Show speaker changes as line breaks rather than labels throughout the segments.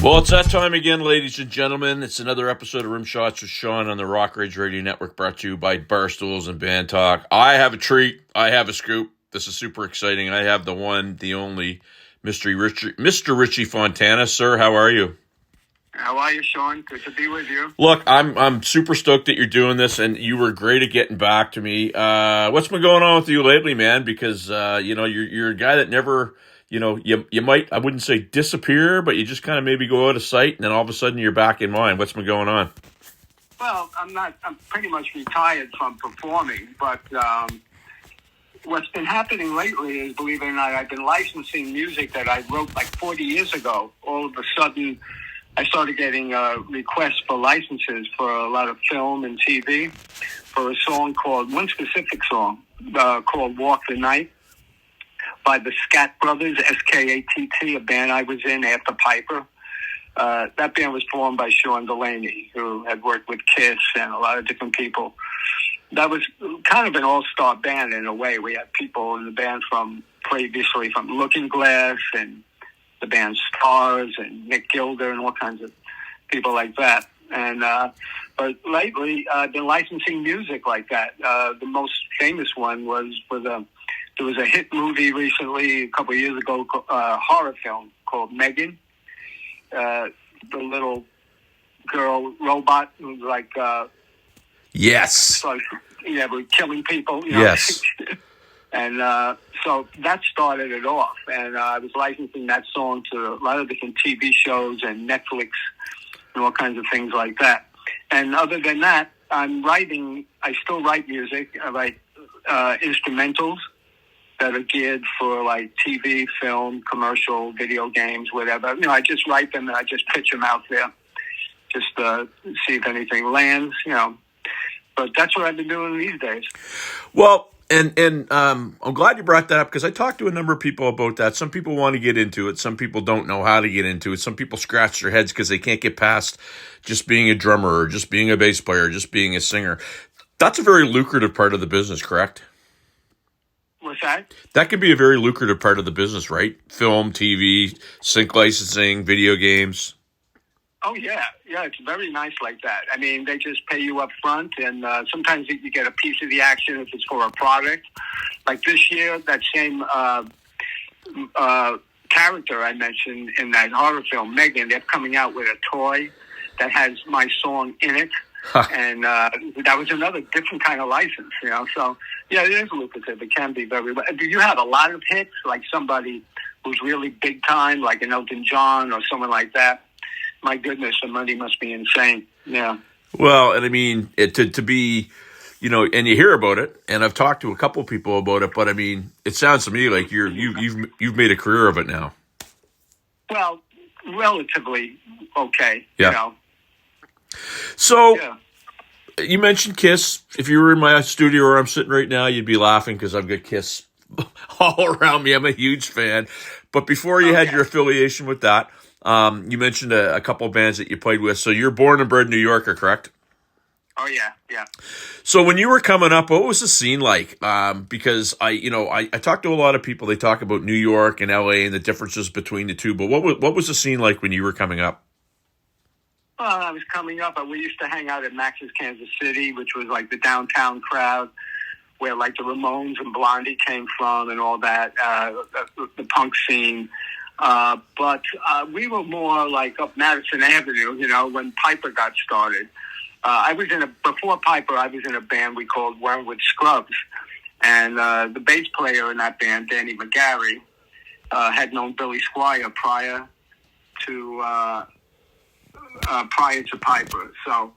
Well, it's that time again, ladies and gentlemen. It's another episode of Rim Shots with Sean on the Rock Rage Radio Network, brought to you by Barstools and Bandtalk. I have a treat. I have a scoop. This is super exciting. I have the one, the only, Mr. Richie Fontana. Sir, how are you?
How are you, Sean? Good to be with you.
Look, I'm super stoked that you're doing this, and you were great at getting back to me. What's been going on with you lately, man? Because you're a guy that never. You might, I wouldn't say disappear, but you just kind of maybe go out of sight, and then all of a sudden you're back in mind. What's been going on?
Well, I'm pretty much retired from performing, but what's been happening lately is, believe it or not, I've been licensing music that I wrote like 40 years ago. All of a sudden, I started getting requests for licenses for a lot of film and TV for a song one specific song called Walk the Night, by the Scat Brothers, S-K-A-T-T, a band I was in after Piper. That band was formed by Sean Delaney, who had worked with Kiss and a lot of different people. That was kind of an all-star band in a way. We had people in the band previously from Looking Glass and the band Stars and Nick Gilder and all kinds of people like that. And but lately, I've been licensing music like that. The most famous one was there was a hit movie recently, a couple of years ago, horror film called Megan. The little girl robot who was like...
Yes.
Like, we're killing people.
Yes.
And so that started it off. And I was licensing that song to a lot of different TV shows and Netflix and all kinds of things like that. And other than that, I still write music. I write instrumentals that are geared for like TV, film, commercial, video games, whatever. I just write them and I just pitch them out there, just see if anything lands. But that's what I've been doing these days.
Well, and I'm glad you brought that up, because I talked to a number of people about that. Some people want to get into it. Some people don't know how to get into it. Some people scratch their heads because they can't get past just being a drummer or just being a bass player or just being a singer. That's a very lucrative part of the business, correct?
What's that?
That could be a very lucrative part of the business, right? Film, TV, sync licensing, video games.
Oh, yeah. Yeah, it's very nice like that. I mean, they just pay you up front, and sometimes you get a piece of the action if it's for a product. Like this year, that same character I mentioned in that horror film, Megan, they're coming out with a toy that has my song in it. And that was another different kind of license, So, yeah, it is lucrative. It can be very well. Do you have a lot of hits, like somebody who's really big time, like an Elton John or someone like that? My goodness, the money must be insane. Yeah.
Well, and I mean, to be, and you hear about it, and I've talked to a couple of people about it, but I mean, it sounds to me like you've made a career of it now.
Well, relatively okay.
Yeah. So, You mentioned Kiss. If you were in my studio where I'm sitting right now, you'd be laughing because I've got Kiss all around me. I'm a huge fan. But before you had your affiliation with that, you mentioned a couple of bands that you played with. So you're born and bred New Yorker, correct?
Oh, yeah.
So when you were coming up, what was the scene like? Because I talked to a lot of people. They talk about New York and LA and the differences between the two. But what was the scene like when you were coming up?
Well, I was coming up, we used to hang out at Max's Kansas City, which was like the downtown crowd where like the Ramones and Blondie came from and all that, the punk scene. But we were more like up Madison Avenue, when Piper got started. Before Piper, I was in a band we called Wormwood Scrubs. And the bass player in that band, Danny McGarry, had known Billy Squier prior to Piper. So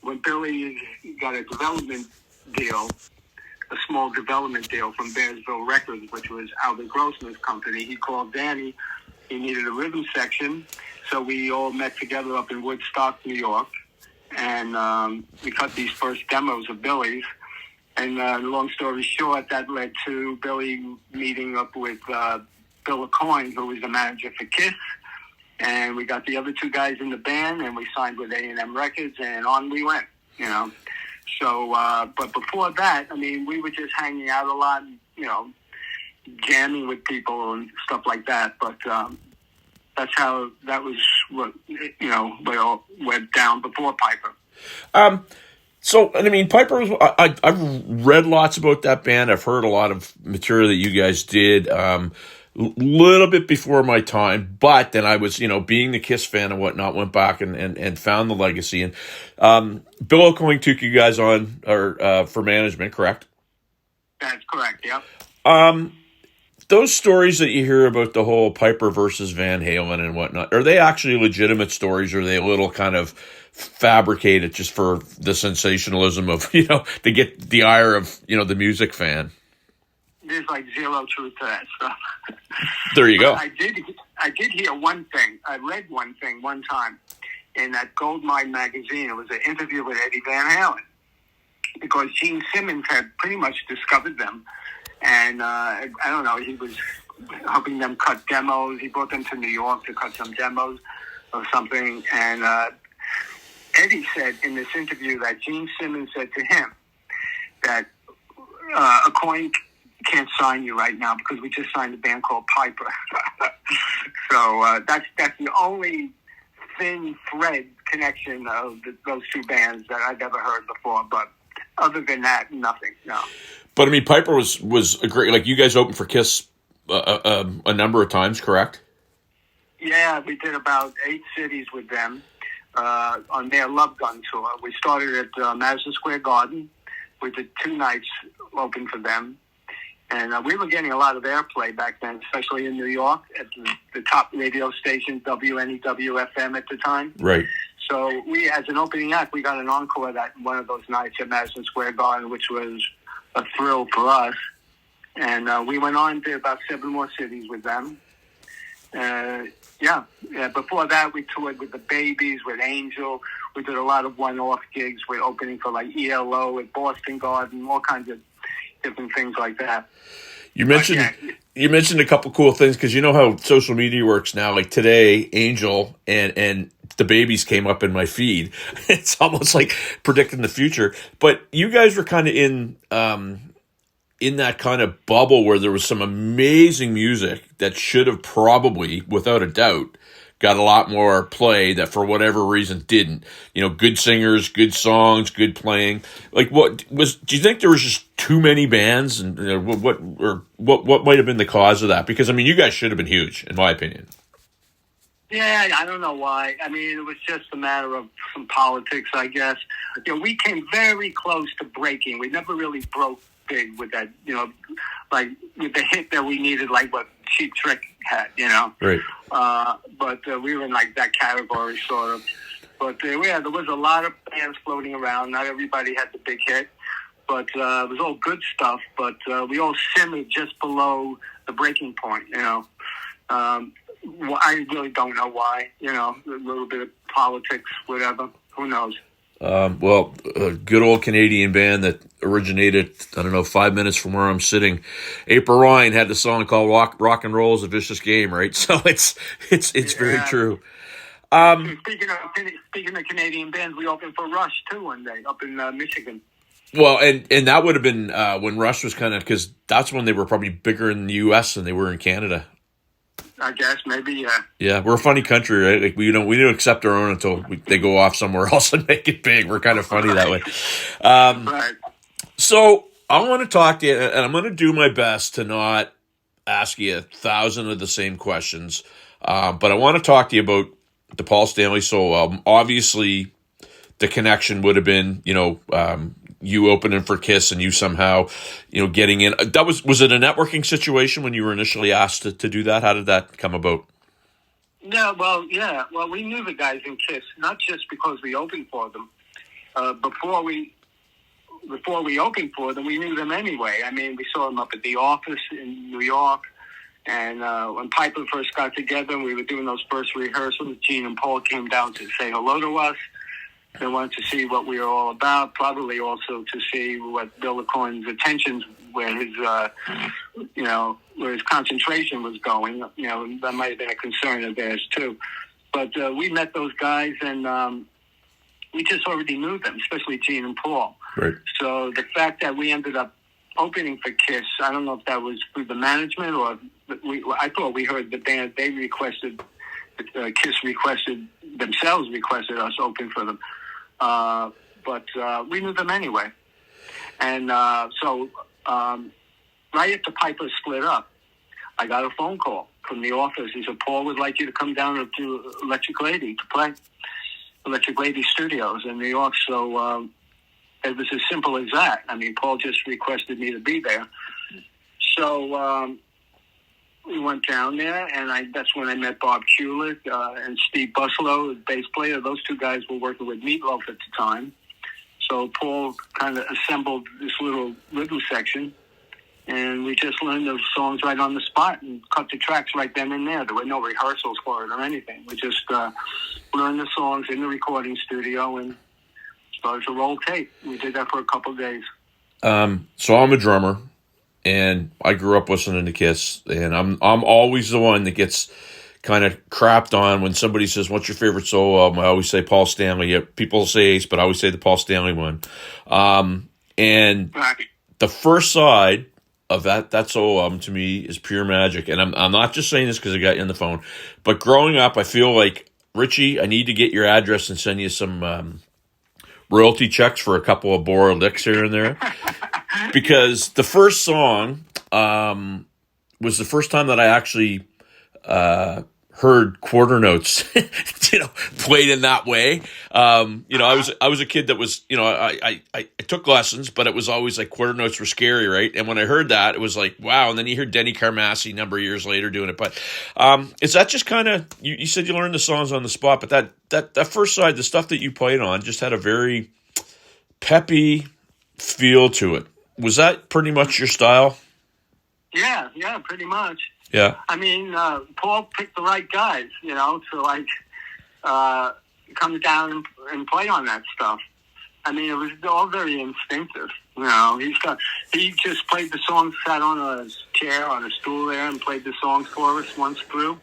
when Billy got a development deal, a small development deal from Bearsville Records, which was Albert Grossman's company, he called Danny. He needed a rhythm section. So we all met together up in Woodstock, New York. And we cut these first demos of Billy's. And long story short, that led to Billy meeting up with Bill Aucoin, who was the manager for Kiss. And we got the other two guys in the band, and we signed with A&M Records, and on we went, So, but before that, I mean, we were just hanging out a lot, jamming with people and stuff like that. But that was went down before Piper.
So, and I mean, Piper was, I've read lots about that band. I've heard a lot of material that you guys did, little bit before my time, but then I was, being the Kiss fan and whatnot, went back and found the legacy. And, Bill O'Coin took you guys on, for management, correct?
That's correct, yeah.
Those stories that you hear about the whole Piper versus Van Halen and whatnot, are they actually legitimate stories, or are they a little kind of fabricated just for the sensationalism of, to get the ire of, the music fan?
There's like zero truth to that stuff.
There you go.
I did hear one thing. I read one thing one time in that Goldmine magazine. It was an interview with Eddie Van Halen, because Gene Simmons had pretty much discovered them. And I don't know, he was helping them cut demos. He brought them to New York to cut some demos or something. And Eddie said in this interview that Gene Simmons said to him that O'Coin can't sign you right now because we just signed a band called Piper. So that's the only thin thread connection of those two bands that I've ever heard before. But other than that, nothing, no.
But I mean, Piper was a great, like, you guys opened for Kiss a number of times, correct?
Yeah, we did about 8 cities with them on their Love Gun tour. We started at Madison Square Garden. We did 2 nights open for them. And we were getting a lot of airplay back then, especially in New York at the top radio station, WNEW-FM at the time.
Right.
So we, as an opening act, we got an encore that one of those nights at Madison Square Garden, which was a thrill for us. And we went on to about 7 more cities with them. Before that, we toured with the Babies, with Angel. We did a lot of one-off gigs. We're opening for like ELO at Boston Garden, all kinds of different things like that.
You mentioned a couple cool things, because you know how social media works now. Like today, Angel and the Babies came up in my feed. It's almost like predicting the future. But you guys were kind of in that kind of bubble where there was some amazing music that should have probably, without a doubt, got a lot more play that for whatever reason didn't. Good singers, good songs, good playing. Like, do you think there was just too many bands, and what might have been the cause of that? Because I mean, you guys should have been huge, in my opinion.
Yeah, I don't know why. I mean, it was just a matter of some politics, I guess. We came very close to breaking. We never really broke big with that, like with the hit that we needed, like what Cheap Trick had,
Right.
But we were in like that category, sort of. But there was a lot of bands floating around. Not everybody had the big hit, but it was all good stuff. But we all simmered just below the breaking point, I really don't know why, a little bit of politics, whatever. Who knows?
Well, a good old Canadian band that originated, 5 minutes from where I'm sitting. April Ryan had the song called Rock and Roll is a Vicious Game, right? So it's very true.
Speaking of Canadian bands, we opened for Rush too one day up in Michigan.
Well, and that would have been when Rush was kind of, because that's when they were probably bigger in the U.S. than they were in Canada.
I guess, maybe, yeah.
Yeah, we're a funny country, right? Like we don't accept our own until they go off somewhere else and make it big. We're kind of funny that way.
Right.
So I want to talk to you, and I'm going to do my best to not ask you 1,000 of the same questions. But I want to talk to you about the Paul Stanley solo album. Obviously, the connection would have been, you opening for Kiss and you somehow, getting in. That was it a networking situation when you were initially asked to do that? How did that come about?
Yeah, well, we knew the guys in Kiss, not just because we opened for them. Before we opened for them, we knew them anyway. I mean, we saw them up at the office in New York. And when Piper first got together and we were doing those first rehearsals, Gene and Paul came down to say hello to us. They wanted to see what we were all about, probably also to see what Bill O'Coin's attentions, where his concentration was going. That might have been a concern of theirs too. But we met those guys, and we just already knew them, especially Gene and Paul.
Right.
So the fact that we ended up opening for Kiss, I don't know if that was through the management or I thought we heard the band. They requested Kiss themselves requested us open for them. But we knew them anyway. And so right after Piper split up, I got a phone call from the office. He said, Paul would like you to come down to Electric Lady to play. Electric Lady Studios in New York. So it was as simple as that. I mean, Paul just requested me to be there. So we went down there, and that's when I met Bob Kulick and Steve Buslow, the bass player. Those two guys were working with Meatloaf at the time. So Paul kind of assembled this little rhythm section, and we just learned those songs right on the spot and cut the tracks right then and there. There were no rehearsals for it or anything. We just learned the songs in the recording studio and started to roll tape. We did that for a couple of days.
So I'm a drummer, and I grew up listening to Kiss, and I'm always the one that gets kind of crapped on when somebody says, "What's your favorite solo album?" I always say Paul Stanley. Yeah, people say Ace, but I always say the Paul Stanley one. And the first side of that solo album to me is pure magic. And I'm not just saying this because I got you on the phone, but growing up, I feel like, Richie, I need to get your address and send you some royalty checks for a couple of Bora licks here and there. Because the first song was the first time that I actually heard quarter notes, played in that way. I was a kid that was, I took lessons, but it was always like quarter notes were scary, right? And when I heard that, it was like, wow. And then you hear Denny Carmassi a number of years later doing it. But is that just kind of, you said you learned the songs on the spot, but that first side, the stuff that you played on just had a very peppy feel to it. Was that pretty much your style?
Yeah, pretty much.
Yeah.
I mean, Paul picked the right guys, to come down and play on that stuff. I mean, it was all very instinctive. He just played the songs, sat on a chair, on a stool there, and played the songs for us once through.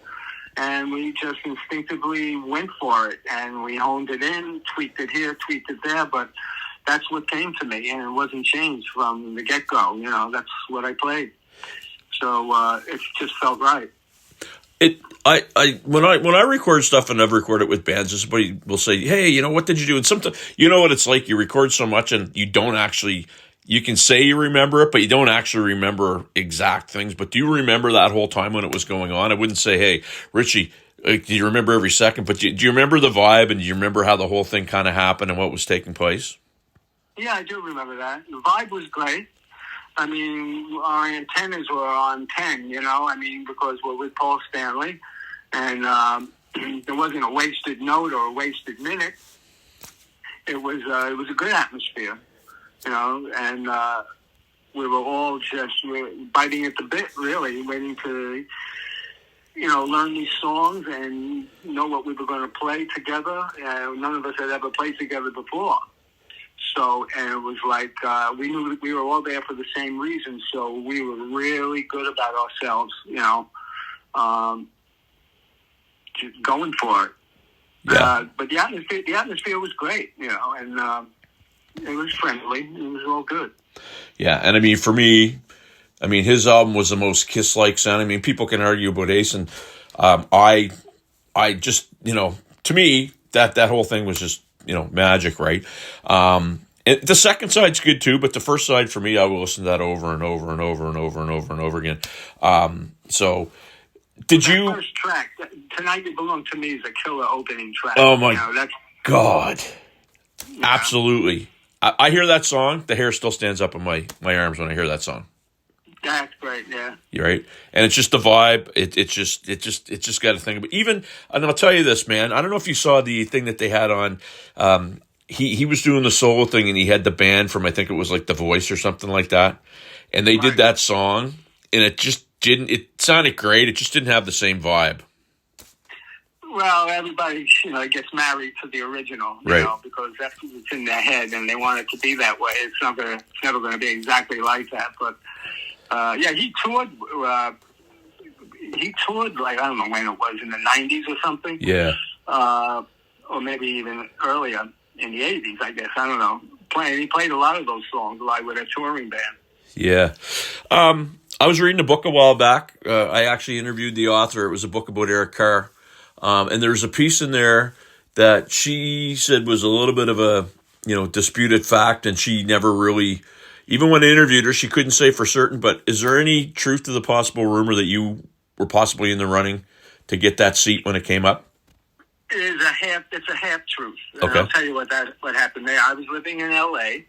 And we just instinctively went for it, and we honed it in, tweaked it here, tweaked it there, but that's what came to me, and it wasn't changed from the get-go. That's what I played. So it just felt right.
When I record stuff, and I've recorded it with bands, somebody will say, "Hey, what did you do?" And sometimes, what it's like. You record so much, and you don't actually. You can say you remember it, but you don't actually remember exact things. But do you remember that whole time when it was going on? I wouldn't say, "Hey, Richie, do you remember every second?" But do you remember the vibe, and do you remember how the whole thing kind of happened and what was taking place?
Yeah, I do remember that. The vibe was great. I mean, our antennas were on 10, because we're with Paul Stanley, and there wasn't a wasted note or a wasted minute. It was a good atmosphere, and we were all just biting at the bit, really, waiting to, learn these songs and know what we were going to play together. None of us had ever played together before. So, and it was like, we knew that we were all there for the same reason, so we were really good about ourselves, just going for it.
Yeah.
But the atmosphere was great, and it was friendly. It was all good.
Yeah, and I mean, for me, his album was the most Kiss-like sound. I mean, people can argue about Ace, and I just, to me, that whole thing was just, magic, right? The second side's good too, but the first side for me, I will listen to that over and over and over and over and over and over again. So, did you?
That first track, "Tonight You Belong to Me," is a killer opening track.
Oh my God!
Yeah.
Absolutely. I hear that song. The hair still stands up on my arms when I hear that song.
That's great, yeah.
You're right, and it's just the vibe. It's just got a thing. But even, and I'll tell you this, man. I don't know if you saw the thing that they had on. He was doing the solo thing, and he had the band from, I think it was like The Voice or something like that, and they did that song, and it just didn't. It sounded great. It just didn't have the same vibe.
Well, everybody, gets married to the original, because that's what's in their head, and they want it to be that way. It's never going to be exactly like that, but. He toured. Like, I don't know when it was, in the 90s or something. Yeah. Or maybe even earlier in the 80s, I guess. I don't know. He played a lot of those songs live with a touring band.
Yeah. I was reading a book a while back. I actually interviewed the author. It was a book about Eric Carr. And there's a piece in there that she said was a little bit of a, disputed fact, and she never really, even when I interviewed her, she couldn't say for certain. But is there any truth to the possible rumor that you were possibly in the running to get that seat when it came up?
It's a half truth. And
Okay.
I'll tell you what happened there. I was living in L.A.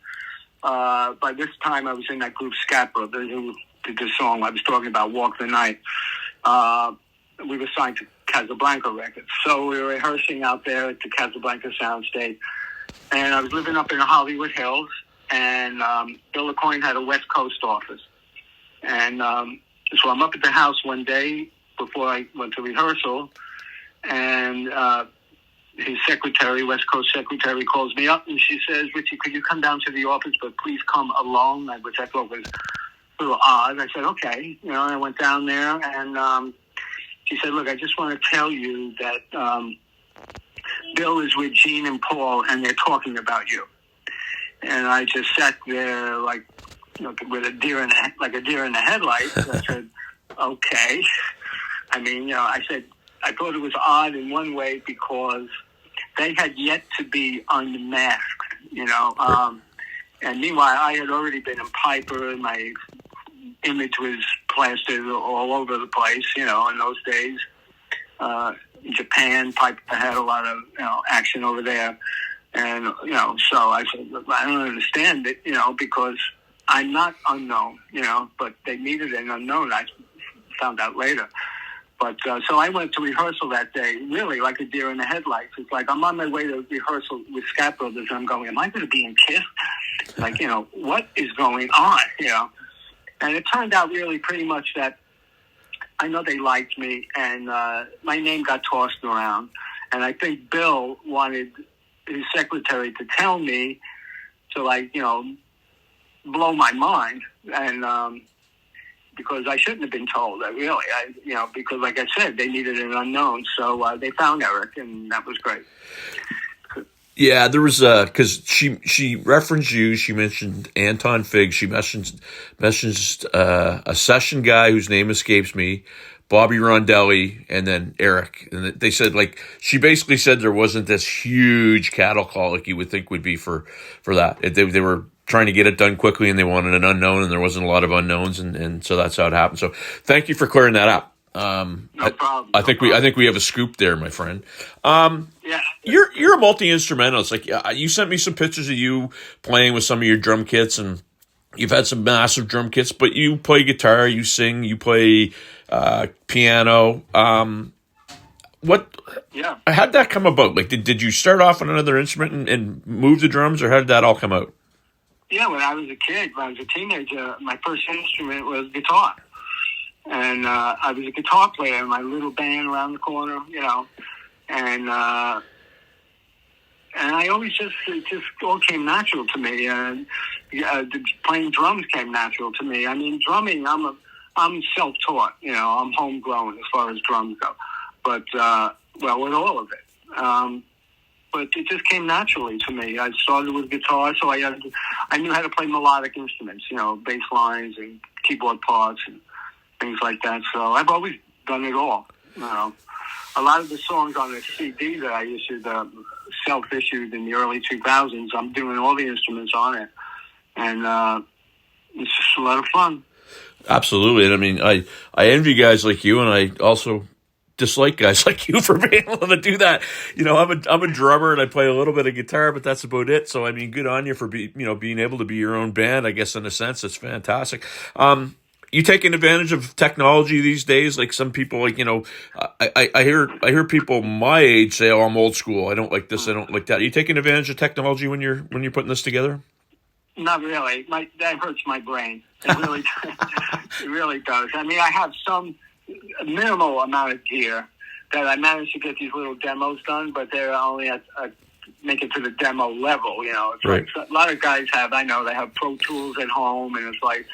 By this time, I was in that group Scat Brothers, who did the song I was talking about, Walk the Night. We were signed to Casablanca Records. So we were rehearsing out there at the Casablanca Soundstage. And I was living up in the Hollywood Hills. And Bill LaCoin had a West Coast office. And so I'm up at the house one day before I went to rehearsal. And his secretary, West Coast secretary, calls me up and she says, Richie, could you come down to the office, but please come alone, which I thought was a little odd. I said, okay. And I went down there and she said, look, I just want to tell you that Bill is with Gene and Paul and they're talking about you. And I just sat there like, with a deer in the headlights. I said, okay. I mean, I said, I thought it was odd in one way because they had yet to be unmasked, and meanwhile I had already been in Piper and my image was plastered all over the place, in those days. In Japan, Piper had a lot of, action over there. And, so I said, look, I don't understand it, because I'm not unknown, but they needed an unknown. I found out later. But so I went to rehearsal that day, really like a deer in the headlights. It's like I'm on my way to rehearsal with Scat Brothers, and I'm going, am I going to be in Kiss? Like, what is going on, And it turned out really pretty much that I know they liked me, and my name got tossed around. And I think Bill wanted his secretary to tell me to, blow my mind. And because I shouldn't have been told, really. Because like I said, they needed an unknown. So they found Eric, and that was great.
Yeah, there was because she referenced you. She mentioned Anton Fig. She mentioned a session guy whose name escapes me, Bobby Rondelli, and then Eric. And they said she basically said there wasn't this huge cattle call like you would think would be for that. They were trying to get it done quickly, and they wanted an unknown, and there wasn't a lot of unknowns, and so that's how it happened. So thank you for clearing that up.
No problem.
I think we have a scoop there, my friend.
Yeah.
You're a multi-instrumentalist. Like you sent me some pictures of you playing with some of your drum kits, and you've had some massive drum kits, but you play guitar, you sing, you play piano.
Yeah.
How'd that come about? Like, did you start off on another instrument and move the drums, or how did that all come out?
Yeah, when I was a kid, when I was a teenager, my first instrument was guitar. And I was a guitar player in my little band around the corner, and I always it just all came natural to me. Playing drums came natural to me. I mean, drumming, I'm self-taught, I'm homegrown as far as drums go. But, with all of it. But it just came naturally to me. I started with guitar, so I knew how to play melodic instruments, bass lines and keyboard parts and things like that. So I've always done it all. A lot of the songs on the CD that I issued, self-issued in the early 2000s, I'm doing all the instruments on it. And it's just a lot of fun.
Absolutely. And I mean, I envy guys like you, and I also dislike guys like you for being able to do that. I'm a drummer and I play a little bit of guitar, but that's about it. So I mean, good on you for being able to be your own band. I guess in a sense, it's fantastic. You taking advantage of technology these days? Like some people, I hear people my age say, "Oh, I'm old school. I don't like this. I don't like that." Are you taking advantage of technology when you're putting this together?
Not really. That hurts my brain. It really, it really does. I mean, I have some minimal amount of gear that I managed to get these little demos done, but they're only make it to the demo level. It's
right.
Like a lot of guys have. I know they have Pro Tools at home, and it's like,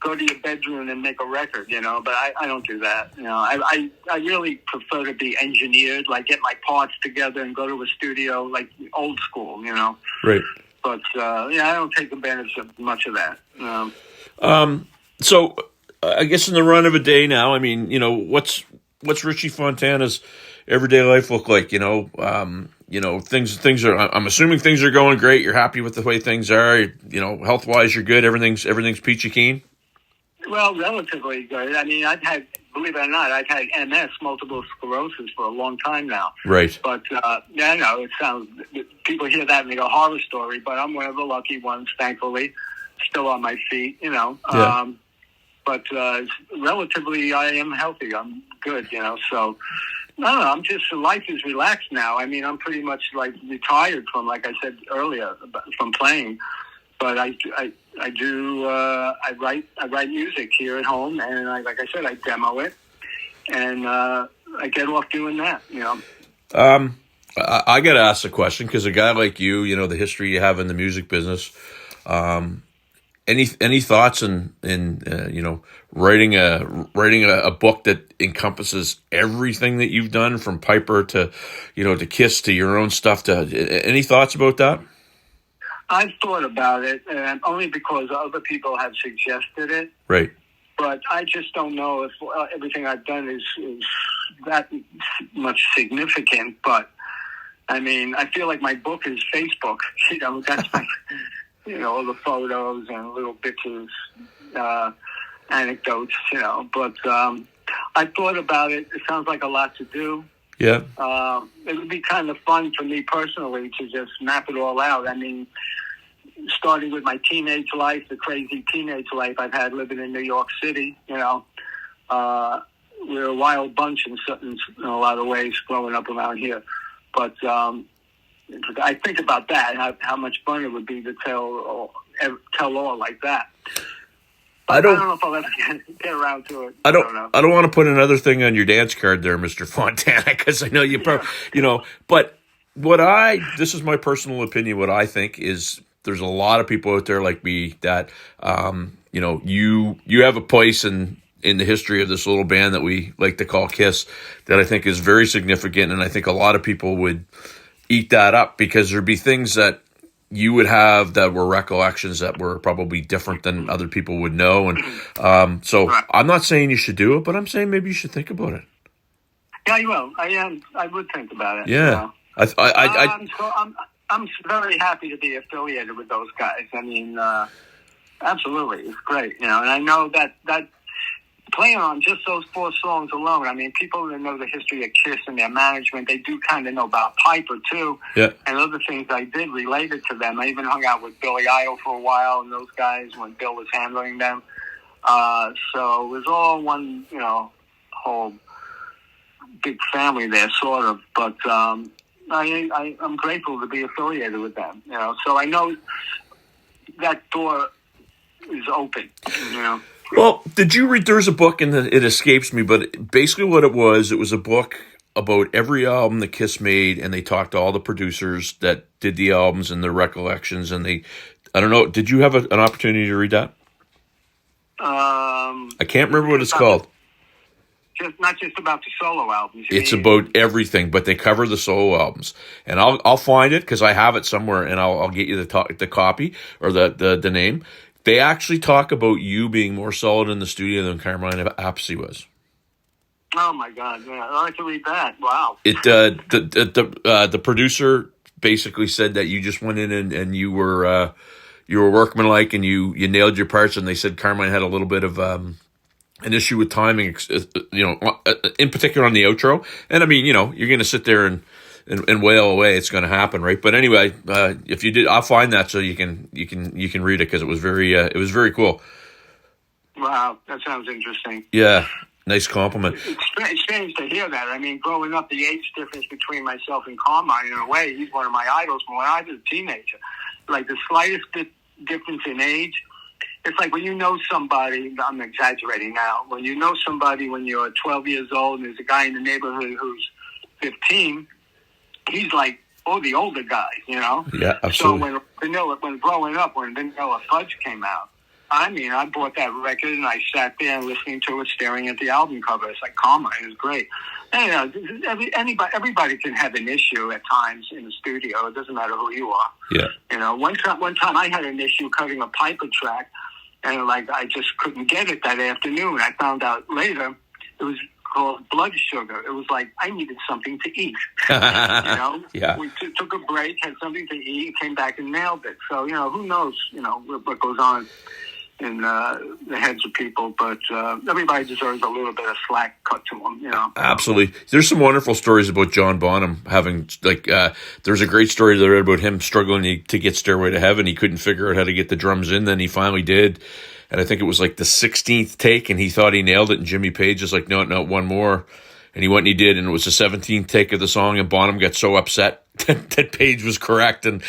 go to your bedroom and make a record, but I don't do that. I really prefer to be engineered, like get my parts together and go to a studio, like old school,
Right.
But, I don't take advantage of much of that.
So I guess in the run of a day now, I mean, what's what's Richie Fontana's everyday life look like? Things are. I'm assuming things are going great. You're happy with the way things are. Health wise, you're good. Everything's peachy keen.
Well, relatively good. I mean, believe it or not, I've had MS, multiple sclerosis, for a long time now.
Right.
But, it sounds, people hear that and they go, horror story, but I'm one of the lucky ones, thankfully, still on my feet,
Yeah.
But relatively, I am healthy. I'm good, so, I don't know, I'm just, life is relaxed now. I mean, I'm pretty much, retired from, like I said earlier, from playing. But I write music here at home, and like I said, I demo it, and I get off doing that.
I got to ask a question because a guy like you, the history you have in the music business. Any thoughts in writing a book that encompasses everything that you've done from Piper to to Kiss to your own stuff? Any thoughts about that?
I've thought about it, and only because other people have suggested it.
Right.
But I just don't know if everything I've done is that much significant. But, I mean, I feel like my book is Facebook. That's my, all the photos and little bits of anecdotes, But I thought about it. It sounds like a lot to do.
Yeah.
It would be kind of fun for me personally to just map it all out. I mean, starting with my teenage life, the crazy teenage life I've had living in New York City, we're a wild bunch in a lot of ways growing up around here. But I think about that, how much fun it would be to tell all like that. I don't know if I'll ever get around to it. I don't know.
I don't want to put another thing on your dance card there, Mr. Fontana, because I know you probably, but this is my personal opinion. What I think is there's a lot of people out there like me that, you have a place in the history of this little band that we like to call Kiss that I think is very significant. And I think a lot of people would eat that up because there'd be things that you would have that were recollections that were probably different than other people would know. And so I'm not saying you should do it, but I'm saying maybe you should think about it.
Yeah, you will. I would think about it.
Yeah.
I'm very happy to be affiliated with those guys. I mean, absolutely. It's great, And I know that playing on just those 4 songs alone, I mean, people that know the history of Kiss and their management, they do kind of know about Piper, too.
Yeah.
And other things I did related to them. I even hung out with Billy Idol for a while and those guys when Bill was handling them. So it was all one, whole big family there, sort of. But I'm grateful to be affiliated with them, So I know that door is open,
Well, did you read? There's a book, and it escapes me, but basically what it was a book about every album that Kiss made, and they talked to all the producers that did the albums and their recollections, and I don't know, did you have an opportunity to read that? I can't remember what it's called.
Not just about the solo albums.
It's about everything, but they cover the solo albums, and I'll find it because I have it somewhere, and I'll get you the copy or the name. They actually talk about you being more solid in the studio than Carmine Appice was.
Oh my God! Yeah, I'd like to read that. Wow.
The producer basically said that you just went in and you were workmanlike and you nailed your parts, and they said Carmine had a little bit of an issue with timing, in particular on the outro. And I mean, you're going to sit there and wail away. It's going to happen, right? But anyway, if you did, I'll find that so you can read it because it was very cool.
Wow, that sounds interesting.
Yeah, nice compliment.
It's strange to hear that. I mean, growing up, the age difference between myself and Carmine, in a way, he's one of my idols from when I was a teenager. Like the slightest difference in age. It's like when you know somebody, I'm exaggerating now, when you know somebody when you're 12 years old and there's a guy in the neighborhood who's 15, he's like, the older guy,
Yeah, absolutely.
So when growing up, when Vanilla Fudge came out, I mean, I bought that record and I sat there and listening to it, staring at the album cover. It's like, Carmine is great. And, everybody can have an issue at times in the studio. It doesn't matter who you are.
Yeah.
One time I had an issue cutting a Piper track, and I just couldn't get it that afternoon. I found out later it was called Blood Sugar. It was like I needed something to eat. You know,
Yeah.
We took a break, had something to eat, came back and nailed it. So who knows? What goes on in the heads of people, but everybody deserves a little bit of slack cut to them.
Absolutely. There's some wonderful stories about John Bonham having, there's a great story that I read about him struggling to get Stairway to Heaven. He couldn't figure out how to get the drums in. Then he finally did. And I think it was like the 16th take, and he thought he nailed it. And Jimmy Page was like, no, one more. And he went and he did, and it was the 17th take of the song, and Bonham got so upset that Page was correct. And,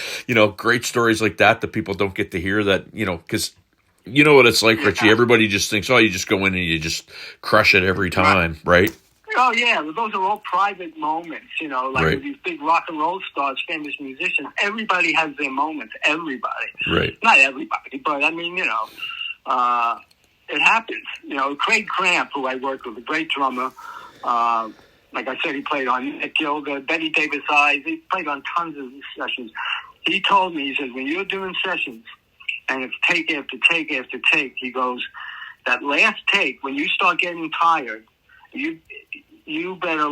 great stories like that people don't get to hear that, because you know what it's like, Richie. Everybody just thinks, you just go in and you just crush it every time, right?
Oh, yeah. Those are all private moments, with these big rock and roll stars, famous musicians. Everybody has their moments. Everybody.
Right.
Not everybody, but I mean, it happens. Craig Cramp, who I worked with, a great drummer. Like I said, he played on Nick Gilder, Betty Davis Eyes. He played on tons of sessions. He told me, he says, when you're doing sessions, and it's take after take after take, he goes, that last take, when you start getting tired, you better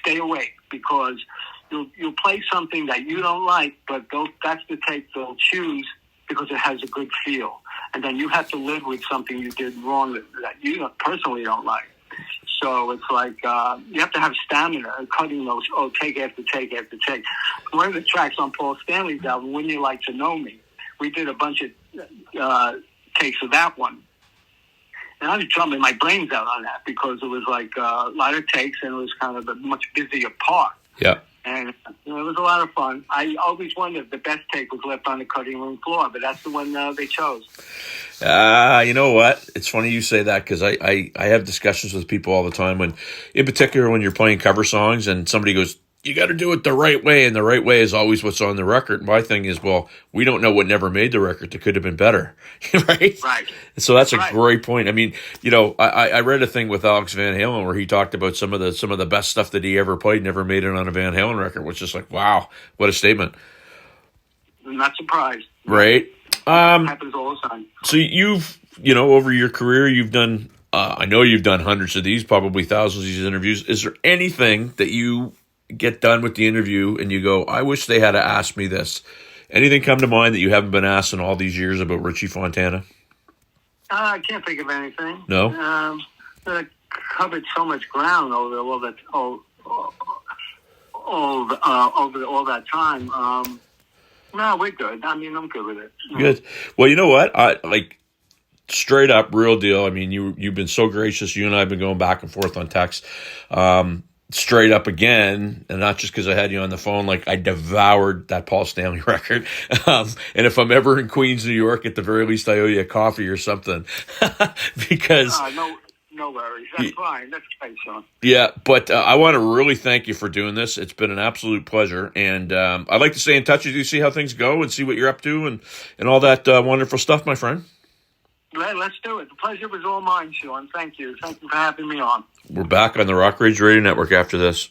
stay awake, because you'll play something that you don't like, but that's the take they'll choose because it has a good feel. And then you have to live with something you did wrong that you personally don't like. So it's like you have to have stamina cutting those take after take after take. One of the tracks on Paul Stanley's album, When You Like to Know Me, we did a bunch of takes of that one. And I was drumming my brains out on that because it was like a lot of takes, and it was kind of a much busier part.
Yeah.
And it was a lot of fun. I always wondered if the best take was left on the cutting room floor, but that's the one they chose.
You know what? It's funny you say that, because I have discussions with people all the time, in particular when you're playing cover songs and somebody goes, you got to do it the right way, and the right way is always what's on the record. My thing is, well, we don't know what never made the record that could have been better, right?
Right.
So that's a great point. I mean, I read a thing with Alex Van Halen where he talked about some of the best stuff that he ever played never made it on a Van Halen record, which is like, wow, what a statement.
I'm not surprised.
Right.
Happens all the time.
So you've, over your career, you've done, I know you've done hundreds of these, probably thousands of these interviews. Is there anything that you get done with the interview and you go, I wish they had asked me this? Anything come to mind that you haven't been asked in all these years about Richie Fontana?
I can't think of anything.
No?
I covered so much ground over all that time. No, we're good. I mean, I'm good with it.
Good. Well, you know what? Straight up, real deal. I mean, you've been so gracious. You and I have been going back and forth on text. Straight up again, and not just because I had you on the phone, I devoured that Paul Stanley record. And if I'm ever in Queens, New York, at the very least, I owe you a coffee or something. Because
no worries. That's fine. That's great, Sean.
Yeah, but I want to really thank you for doing this. It's been an absolute pleasure, and I'd like to stay in touch with you, see how things go, and see what you're up to, and all that wonderful stuff, my friend.
Let's do it. The pleasure was all mine, Sean. Thank you. Thank you for having me on.
We're back on the Rock Rage Radio Network after this.